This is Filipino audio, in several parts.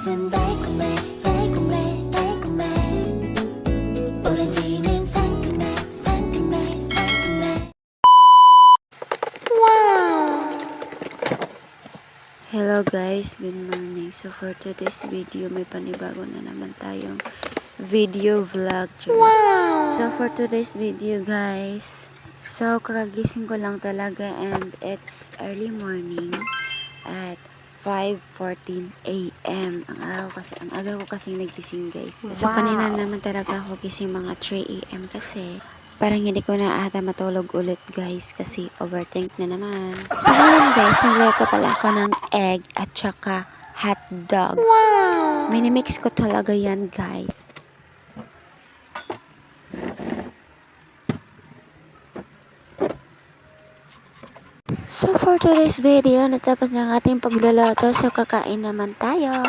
입맛은 달콤해 달콤해 달콤해 오렌지는 상큼해 상큼해 상큼해. Hello guys, good morning. So for today's video, may panibago na naman tayong video vlog. So for today's video guys, so kakagising ko lang talaga and it's early morning at 5:14 a.m. Ang aga ko kasi nagising guys. So kanina naman talaga ako gising mga 3 a.m. kasi parang hindi ko na ata matulog ulit guys kasi overthink na naman. So ngayon guys, nagluto pala ako ng egg at saka hot dog. Minimix ko talaga yan guys. So for today's video, natapos na ang ating pagluluto. So kakain naman tayo.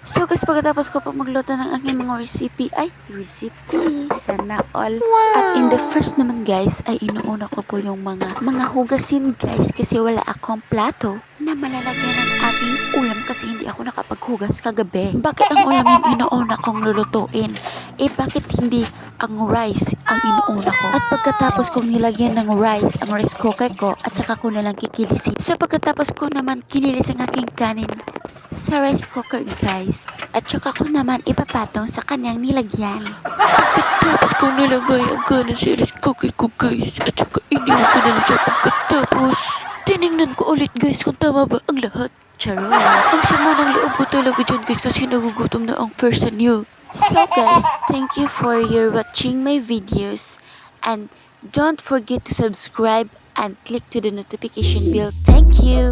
So guys, pagkatapos ko pa magluto ng aking mga recipe, sana all. At in the first naman guys, ay inuuna ko po yung mga hugasin guys, kasi wala akong plato na malalagyan ng aking ulam kasi hindi ako nakapaghugas kagabi. Bakit ang ulam yung inuuna kong lulutuin? Bakit hindi ang rice ang inuuna ko? At pagkatapos kong nilagyan ng rice, ang rice cooker ko, at saka ko nalang kikilisin. So pagkatapos ko naman kinilis ang aking kanin sa rice cooker guys, at saka ko naman ipapatong sa kanyang nilagyan. Pagkatapos kong nilagay ang kanin sa rice cooker ko guys, at saka iniwan ko na lang siya. Pagkatapos tinignan ko ulit guys kung tama ba ang lahat. Charot. Ang sama ng loob ko talaga dyan guys kasi nagugutom na ang person niyo. So guys, thank you for your watching my videos, and don't forget to subscribe and click to the notification bell. Thank you.